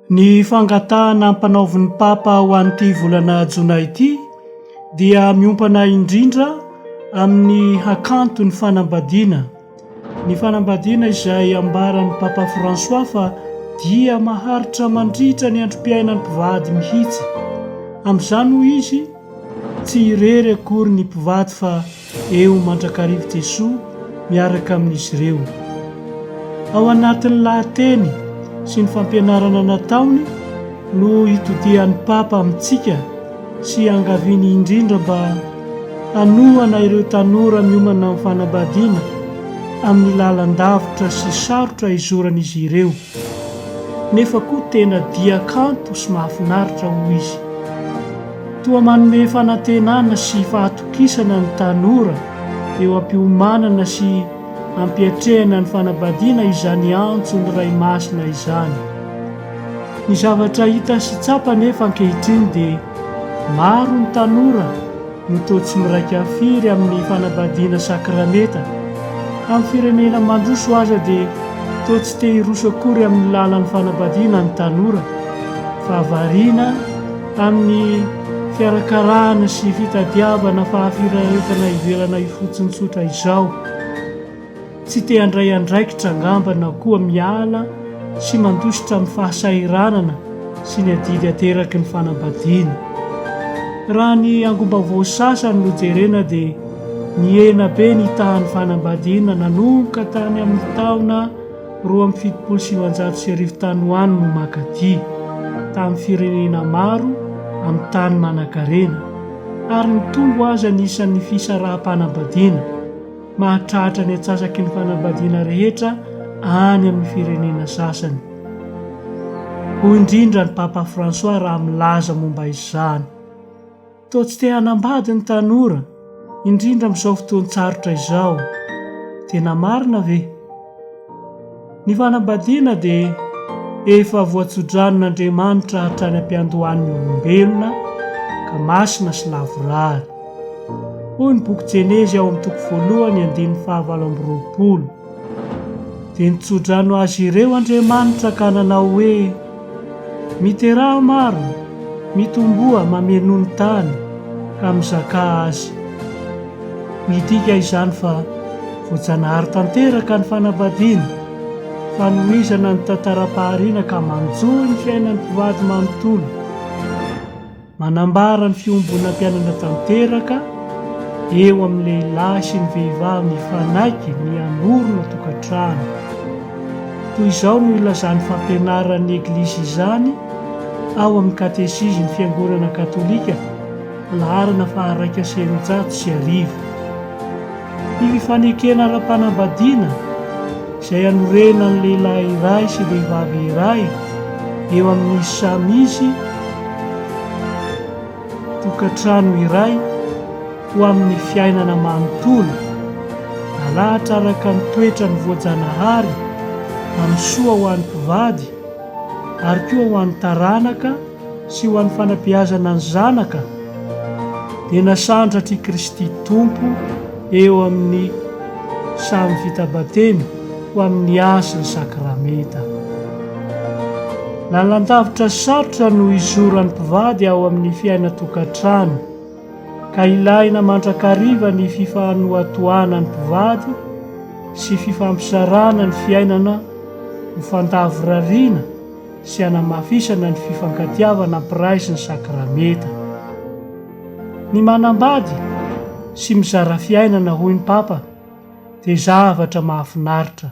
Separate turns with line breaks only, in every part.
Ny fangatahana ampanaovin'ny Papa ho an'ity volana Jona ity dia miompana indrindra amin'ny hakanto ny fanambadiana. Ny fanambadiana izay ambaran'ny Papa François fa dia maharitra mandritra ny androm-piainan'ny mpivady mihitsy. Amin'izany hoy izy tsy irery akory ny mpivady fa eo mandrakarivo Jesoa miaraka amin'izy ireo. Ao anatin'ny lahateny sy ny fampianarana nataony no hitodian'ny Papa amintsika sy angaviany indrindra mba hanohana ireo tanora miomana amin'ny fanambadiana amin'ny lalan-davitra sy sarotra izoran'izy ireo. Nefa koa tena dia kanto sy mahafinaritra hoy izy. Toa manome fanantenana sy fahatokisana ny tanora eo am-piomanana sy ampiatrehana ny fanambadiana izany antso ny ray masina izany. Ny zavatra hita sy tsapa nefa ankehitriny dia maro ny tanora no toa tsy miraika firy amin'ny fanambadiana sakrameta. Amin'ny firenena mandroso aza dia toa tsy te hiroso akory amin'ny lalan'ny fanambadiana ny tanora, fa variana amin'ny fiarakarahana sy fitadiavana fahafirehetana ivelana ifotsiny tsotra izao. Tsy te handray andraikitra angambana koa miala sy mandositra amin'ny fahasairanana sy ny adidy ateraky ny fanambadiana. Raha ny angom-baovao sasany no jerena dia niena be ny tahan'ny fanambadiana nanomboka tany amin'ny taona 2017 tany hoany no makaty tamin'ny firenena maro amin'ny tany manan-karena, ary nitombo aza nisan'ny fisaraha-panambadiana mahatratra ny atsasaky ny fanambadiana rehetra any amin'ny firenena sasany. Hoy indrindra ny Papa François raha milaza momba izany. Toa tsy te hanambady ny tanora indrindra amin'izao fotoan-tsarotra izao. Tena marina ve? Ny fanambadiana dia efa voatsodranon'Andriamanitra hatrany am-piandohan'ny olombelona ka masina sy lavorary. Hoy ny boky Jenezy ao amin'ny toko 1:20. Dia nitsodrano azy ireo Andriamanitra ka nanao hoe miteraha maro, mitomboa mameno ny tany ka mizaka azy. Midika izany fa voajanahary tanteraka ny fanambadiana, fanohizana ny tantaram-pahariana ka manjohy ny fiainan'ny mpivady manontolo, manambara ny fiombona mpianana tanteraka eo amin'ny lehilahy sy ny vehivavy mifanaiky mianorona tokantrano. Toy izao no ilazan'ny fampianaran'ny Eglizy izany ao amin'ny katesizmy fiangonana katolika laharana 209. Ny fifanekena ara-panambadiana izay anorena ny lehilahy iray sy vehivavy iray eo amin'ny samizy tokantrano iray ho amin'ny fiainana manontolo, nalahatra araka ny toetra ny voajanahary amin'ny soa ho an'ny mpivady ary koa ho an'ny taranaka sy ho an'ny fanabeazana ny zanaka, dia nasandratry Kristy Tompo eo amin'ny samy fitabatemy ho amin'ny asa ny sakrameta. Lalan-davitra sarotra no izoran'ny mpivady ao amin'ny fiaina tokantrano, ka ilaina mandrakariva ny fifanohatohana ny mpivady sy fifampisarana ny fiainana ho fandavorariana sy hanamafisana ny fifankatiavana ampiraisy ny sakrameta. Ny manambady sy mizara fiainana, hoy ny Papa, dia zavatra mahafinaritra.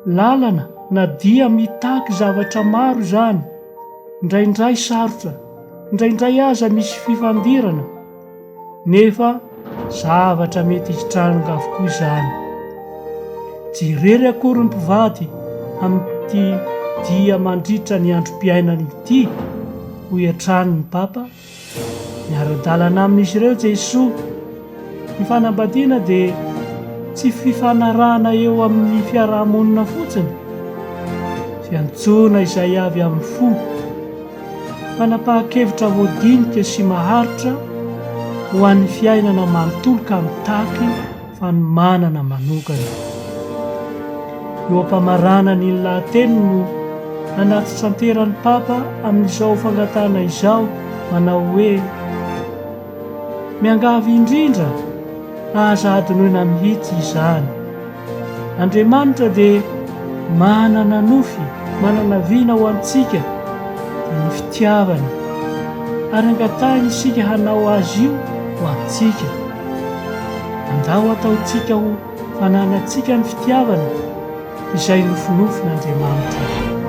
Lalana na dia mitaky zavatra maro izany, indraindray sarotra, indraindray aza misy fifandirana, nefa zavatra mety hitranga avokoa izany. Tsy irery akory ny mpivady amin'ity dia mandritra ny androm-piainana ity, hoy hatrany ny Papa. Miara-dalana amin'izy ireo Jesoa. Ny fanambadiana dia tsy fifanarahana eo amin'ny fiarahamonina fotsiny, fiantsoana izay avy amin'ny fo, fanapahan-kevitra voadinika sy maharitra ho an'ny fiainana manontolo ka mitaky fanomanana manokana. Eo ampamarana ny lahateny no anaty santeran'ny Papa amin'izao fangatana izao manao hoe miangavy indrindra ahazady noho na mihitsy izany. Andriamanitra dia manana nofy, manana vina ho antsika dia ny fitiavana, ary angatahiny isika hanao azy io ho antsika. Andao ataontsika ho fananantsika ny fitiavana izay nofinofin' Andriamanitra.